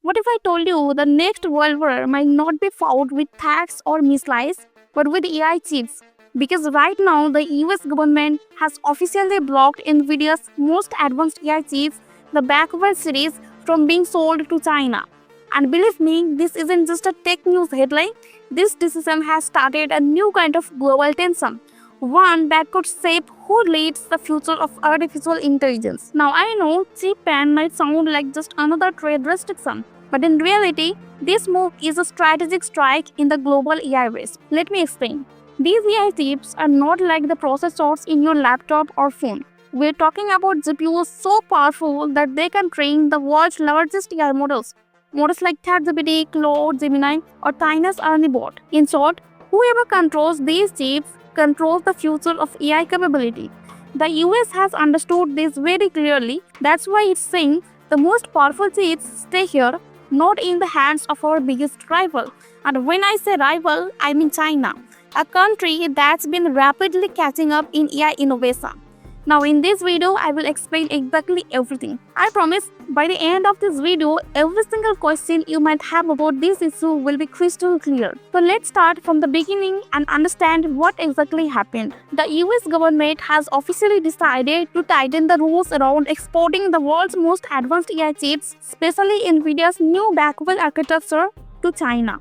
What if I told you the next world war might not be fought with tanks or missiles, but with AI chips? Because right now, the US government has officially blocked Nvidia's most advanced AI chips, the Blackwell series, from being sold to China. And believe me, this isn't just a tech news headline. This decision has started a new kind of global tension, one that could shape who leads the future of artificial intelligence. Now, I know chip ban might sound like just another trade restriction, but in reality, this move is a strategic strike in the global AI race. Let me explain. These AI chips are not like the processors in your laptop or phone. We're talking about GPUs so powerful that they can train the world's largest AI models. Models like ChatGPT, Claude, Gemini, or Tina's Ernie bot. In short, whoever controls these chips controls the future of AI capability. The US has understood this very clearly. That's why it's saying the most powerful chips stay here, not in the hands of our biggest rival. And when I say rival, I mean China, a country that's been rapidly catching up in AI innovation. Now in this video, I will explain exactly everything. I promise by the end of this video, every single question you might have about this issue will be crystal clear. So let's start from the beginning and understand what exactly happened. The US government has officially decided to tighten the rules around exporting the world's most advanced AI chips, especially Nvidia's new Blackwell architecture, to China.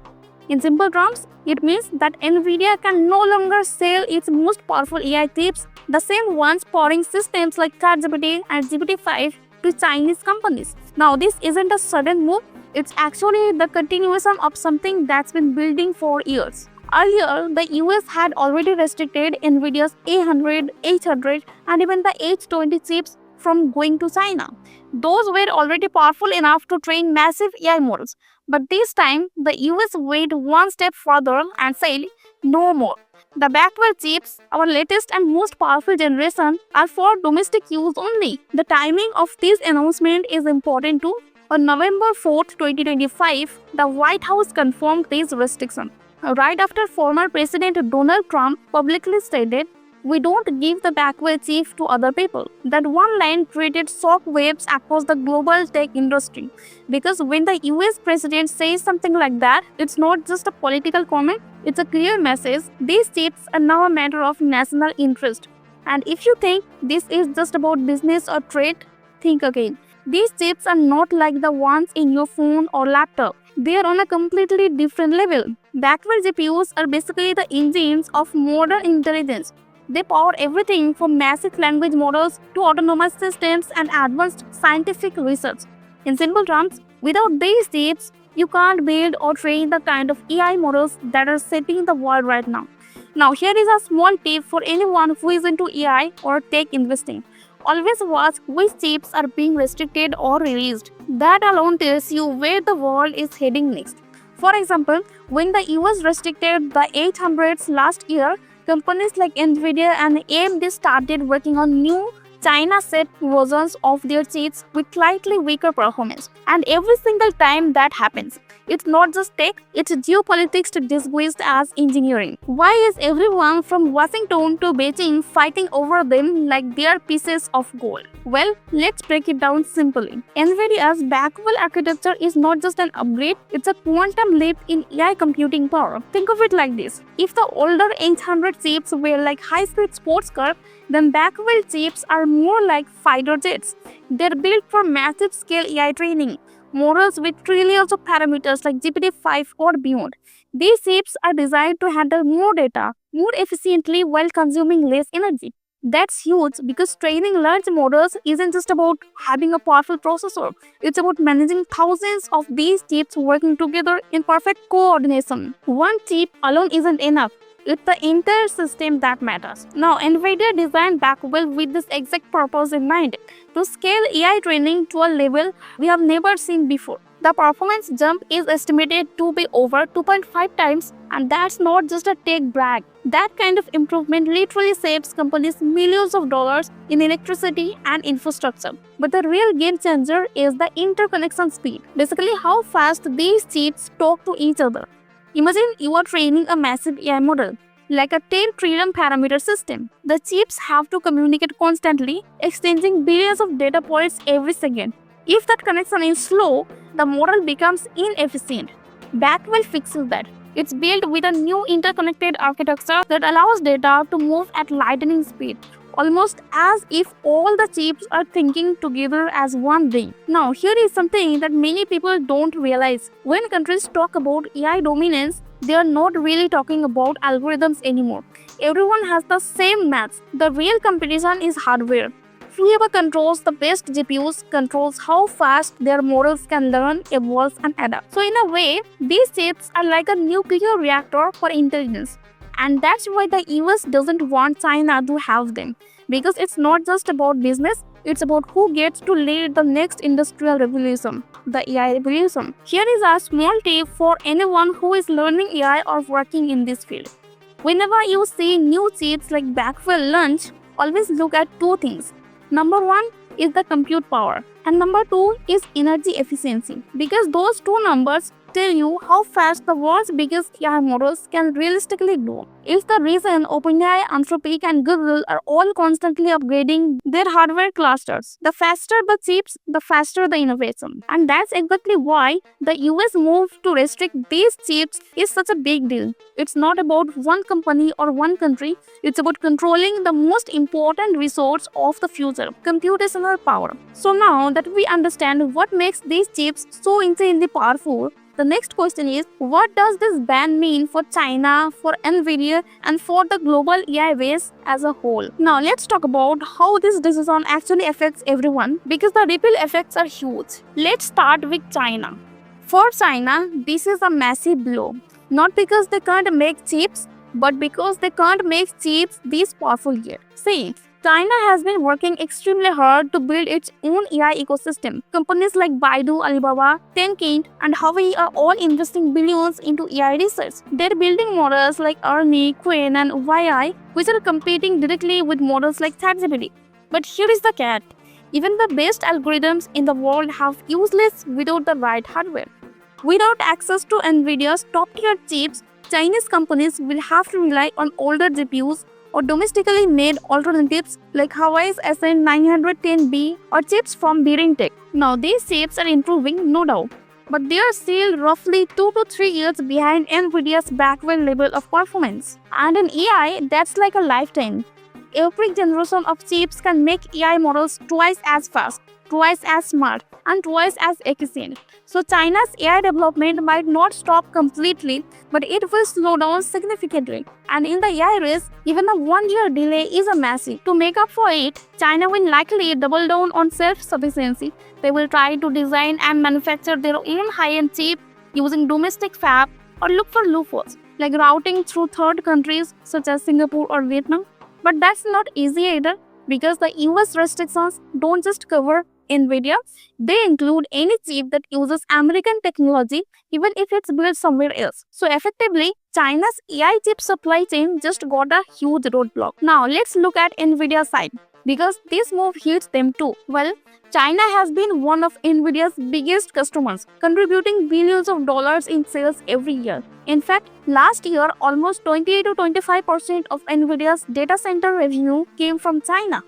In simple terms, it means that Nvidia can no longer sell its most powerful AI chips, the same ones powering systems like ChatGPT and GPT-5, to Chinese companies. Now, this isn't a sudden move, it's actually the continuation of something that's been building for years. Earlier, the US had already restricted Nvidia's A100, H100, and even the H20 chips from going to China. Those were already powerful enough to train massive AI models. But this time, the US went one step further and said, no more. The Blackwell chips, our latest and most powerful generation, are for domestic use only. The timing of this announcement is important too. On November 4, 2025, the White House confirmed these restrictions. Right after former President Donald Trump publicly stated, "We don't give the Blackwell chip to other people." That one line created shockwaves across the global tech industry. Because when the US president says something like that, it's not just a political comment, it's a clear message. These chips are now a matter of national interest. And if you think this is just about business or trade, think again. These chips are not like the ones in your phone or laptop. They are on a completely different level. Blackwell GPUs are basically the engines of modern intelligence. They power everything from massive language models to autonomous systems and advanced scientific research. In simple terms, without these chips, you can't build or train the kind of AI models that are shaping the world right now. Now, here is a small tip for anyone who is into AI or tech investing. Always watch which chips are being restricted or released. That alone tells you where the world is heading next. For example, when the US restricted the 800s last year, companies like Nvidia and AMD started working on new China-set versions of their chips with slightly weaker performance. And every single time that happens, it's not just tech, it's geopolitics disguised as engineering. Why is everyone from Washington to Beijing fighting over them like they are pieces of gold? Well, let's break it down simply. Nvidia's Blackwell architecture is not just an upgrade, it's a quantum leap in AI computing power. Think of it like this. If the older 800 chips were like high-speed sports cars, then Blackwell chips are more like fighter jets. They're built for massive scale AI training, models with trillions of parameters like GPT-5 or beyond. These chips are designed to handle more data more efficiently while consuming less energy. That's huge because training large models isn't just about having a powerful processor. It's about managing thousands of these chips working together in perfect coordination. One chip alone isn't enough. It's the entire system that matters. Now, Nvidia designed Blackwell with this exact purpose in mind, to scale AI training to a level we have never seen before. The performance jump is estimated to be over 2.5 times, and that's not just a tech brag. That kind of improvement literally saves companies millions of dollars in electricity and infrastructure. But the real game changer is the interconnection speed, basically how fast these chips talk to each other. Imagine you are training a massive AI model, like a 10 trillion parameter system. The chips have to communicate constantly, exchanging billions of data points every second. If that connection is slow, the model becomes inefficient. Blackwell fixes that. It's built with a new interconnected architecture that allows data to move at lightning speed, almost as if all the chips are thinking together as one brain. Now, here is something that many people don't realize. When countries talk about AI dominance, they are not really talking about algorithms anymore. Everyone has the same maths. The real competition is hardware. Whoever controls the best GPUs controls how fast their models can learn, evolve, and adapt. So, in a way, these chips are like a nuclear reactor for intelligence. And that's why the US doesn't want China to have them. Because it's not just about business, it's about who gets to lead the next industrial revolution, the AI revolution. Here is a small tip for anyone who is learning AI or working in this field. Whenever you see new chips like Blackwell launch, always look at two things. Number one is the compute power, and number two is energy efficiency, because those two numbers tell you how fast the world's biggest AI models can realistically grow. It's the reason OpenAI, Anthropic, and Google are all constantly upgrading their hardware clusters. The faster the chips, the faster the innovation. And that's exactly why the US move to restrict these chips is such a big deal. It's not about one company or one country, it's about controlling the most important resource of the future, computational power. So now that we understand what makes these chips so insanely powerful, the next question is, what does this ban mean for China, for Nvidia, and for the global AI race as a whole? Now let's talk about how this decision actually affects everyone, because the ripple effects are huge. Let's start with China. For China, this is a massive blow. Not because they can't make chips, but because they can't make chips this powerful yet. See, China has been working extremely hard to build its own AI ecosystem. Companies like Baidu, Alibaba, Tencent, and Huawei are all investing billions into AI research. They're building models like Ernie, Quen, and YI, which are competing directly with models like ChatGPT. But here is the catch. Even the best algorithms in the world have useless without the right hardware. Without access to Nvidia's top-tier chips, Chinese companies will have to rely on older GPUs or domestically made alternatives like Huawei's SN910B or chips from Biring Tech. Now, these chips are improving, no doubt, but they are still roughly 2 to 3 years behind Nvidia's Blackwell level of performance. And in AI, that's like a lifetime. Every generation of chips can make AI models twice as fast, twice as smart, and twice as efficient. So China's AI development might not stop completely, but it will slow down significantly. And in the AI race, even a 1-year delay is a massive. To make up for it, China will likely double down on self-sufficiency. They will try to design and manufacture their own high-end chip using domestic fab, or look for loopholes, like routing through third countries such as Singapore or Vietnam. But that's not easy either, because the US restrictions don't just cover Nvidia, they include any chip that uses American technology, even if it's built somewhere else. So effectively, China's AI chip supply chain just got a huge roadblock. Now let's look at Nvidia's side, because this move hits them too. Well, China has been one of Nvidia's biggest customers, contributing billions of dollars in sales every year. In fact, last year, almost 20 to 25% of Nvidia's data center revenue came from China.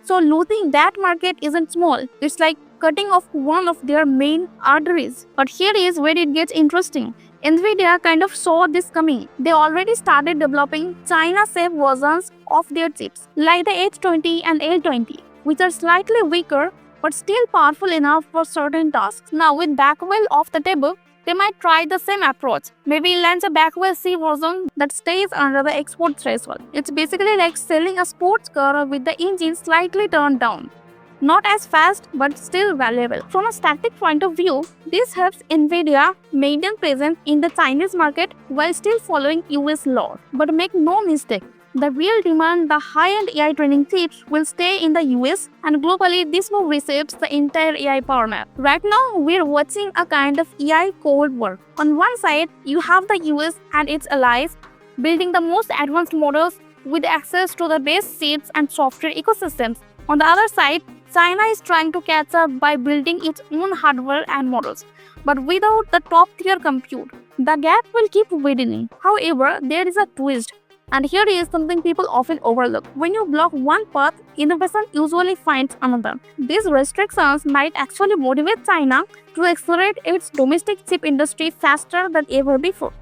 So losing that market isn't small. It's like cutting off one of their main arteries. But here is where it gets interesting. Nvidia kind of saw this coming. They already started developing China-safe versions of their chips, like the H20 and L20, which are slightly weaker but still powerful enough for certain tasks. Now with Blackwell off the table, they might try the same approach. Maybe launch a Blackwell C version that stays under the export threshold. It's basically like selling a sports car with the engine slightly turned down. Not as fast, but still valuable. From a static point of view, this helps Nvidia maintain presence in the Chinese market while still following US law. But make no mistake, the real demand, the high-end AI training chips, will stay in the US, and globally this move reshapes the entire AI power map. Right now, we're watching a kind of AI Cold War. On one side, you have the US and its allies building the most advanced models with access to the best chips and software ecosystems. On the other side, China is trying to catch up by building its own hardware and models, but without the top-tier compute. The gap will keep widening. However, there is a twist. And here is something people often overlook. When you block one path, innovation usually finds another. These restrictions might actually motivate China to accelerate its domestic chip industry faster than ever before.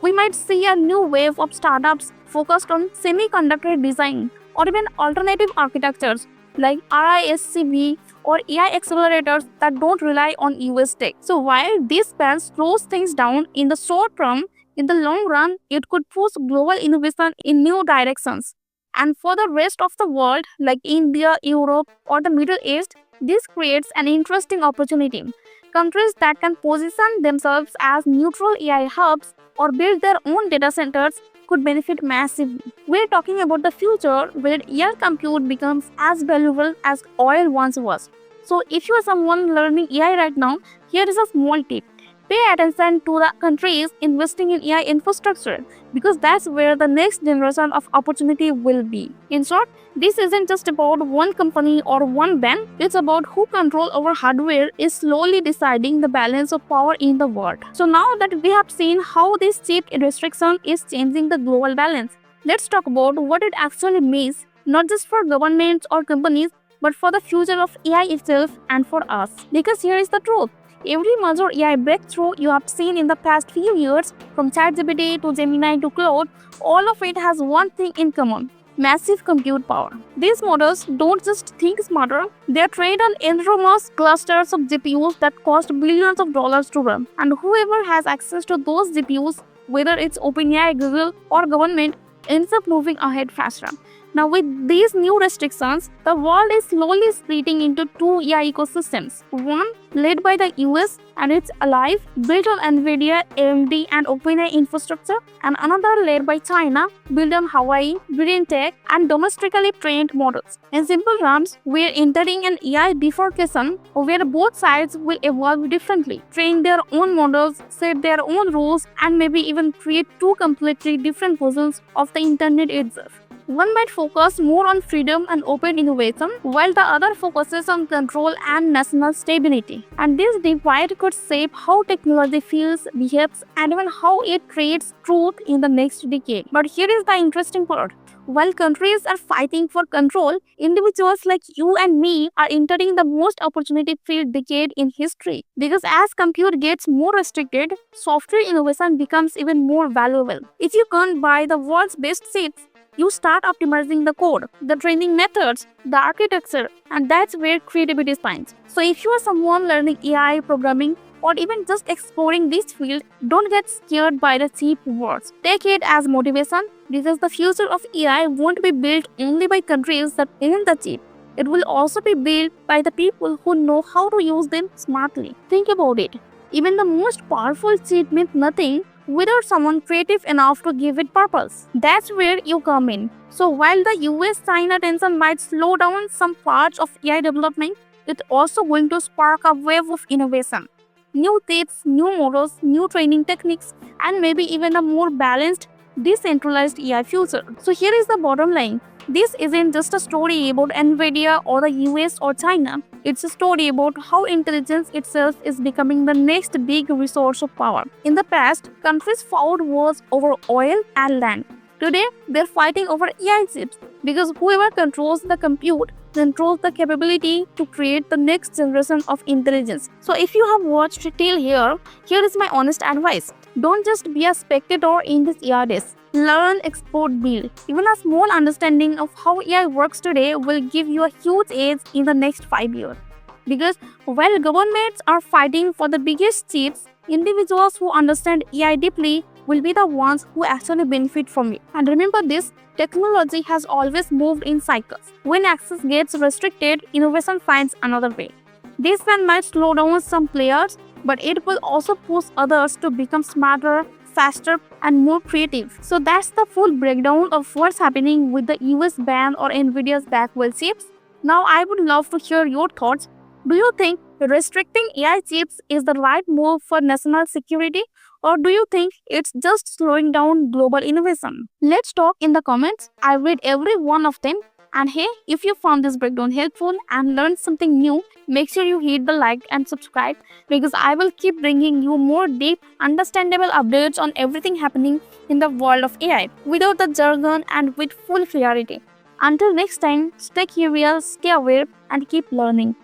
We might see a new wave of startups focused on semiconductor design or even alternative architectures like RISC-V or AI accelerators that don't rely on US tech. So while this ban slows things down in the short term, in the long run, it could push global innovation in new directions. And for the rest of the world, like India, Europe, or the Middle East, this creates an interesting opportunity. Countries that can position themselves as neutral AI hubs or build their own data centers could benefit massively. We're talking about the future where AI compute becomes as valuable as oil once was. So, if you are someone learning AI right now, here is a small tip. Pay attention to the countries investing in AI infrastructure because that's where the next generation of opportunity will be. In short, this isn't just about one company or one bank, it's about who control our hardware is slowly deciding the balance of power in the world. So now that we have seen how this chip restriction is changing the global balance, let's talk about what it actually means, not just for governments or companies, but for the future of AI itself and for us. Because here is the truth. Every major AI breakthrough you have seen in the past few years, from ChatGPT to Gemini to Claude, all of it has one thing in common: massive compute power. These models don't just think smarter, they are trained on enormous clusters of GPUs that cost billions of dollars to run. And whoever has access to those GPUs, whether it's OpenAI, Google, or government, ends up moving ahead faster. Now, with these new restrictions, the world is slowly splitting into two AI ecosystems. One led by the US and its allies, built on Nvidia, AMD, and OpenAI infrastructure, and another led by China, built on Hawaii, Green Tech, and domestically trained models. In simple terms, we are entering an AI bifurcation where both sides will evolve differently, train their own models, set their own rules, and maybe even create two completely different versions of the internet itself. One might focus more on freedom and open innovation, while the other focuses on control and national stability. And this divide could shape how technology feels, behaves, and even how it creates truth in the next decade. But here is the interesting part. While countries are fighting for control, individuals like you and me are entering the most opportunity-filled decade in history. Because as compute gets more restricted, software innovation becomes even more valuable. If you can't buy the world's best chips, you start optimizing the code, the training methods, the architecture, and that's where creativity shines. So if you are someone learning AI, programming, or even just exploring this field, don't get scared by the cheap words. Take it as motivation because the future of AI won't be built only by countries that own the chip. It will also be built by the people who know how to use them smartly. Think about it. Even the most powerful chip means nothing without someone creative enough to give it purpose. That's where you come in. So while the US-China tension might slow down some parts of AI development, it's also going to spark a wave of innovation. New tips, new models, new training techniques, and maybe even a more balanced, decentralized AI future. So here is the bottom line. This isn't just a story about Nvidia or the US or China. It's a story about how intelligence itself is becoming the next big resource of power. In the past, countries fought wars over oil and land. Today, they're fighting over AI chips because whoever controls the compute controls the capability to create the next generation of intelligence. So if you have watched till here, here is my honest advice. Don't just be a spectator in this AI race. Learn, explore, build. Even a small understanding of how AI works today will give you a huge edge in the next 5 years. Because while governments are fighting for the biggest chips, individuals who understand AI deeply will be the ones who actually benefit from it. And remember this, technology has always moved in cycles. When access gets restricted, innovation finds another way. This one might slow down some players, but it will also push others to become smarter, faster, and more creative. So that's the full breakdown of what's happening with the US ban or Nvidia's Blackwell chips. Now I would love to hear your thoughts. Do you think restricting AI chips is the right move for national security, or do you think it's just slowing down global innovation? Let's talk in the comments. I read every one of them. And hey, if you found this breakdown helpful and learned something new, make sure you hit the like and subscribe because I will keep bringing you more deep, understandable updates on everything happening in the world of AI without the jargon and with full clarity. Until next time, stay curious, stay aware, and keep learning.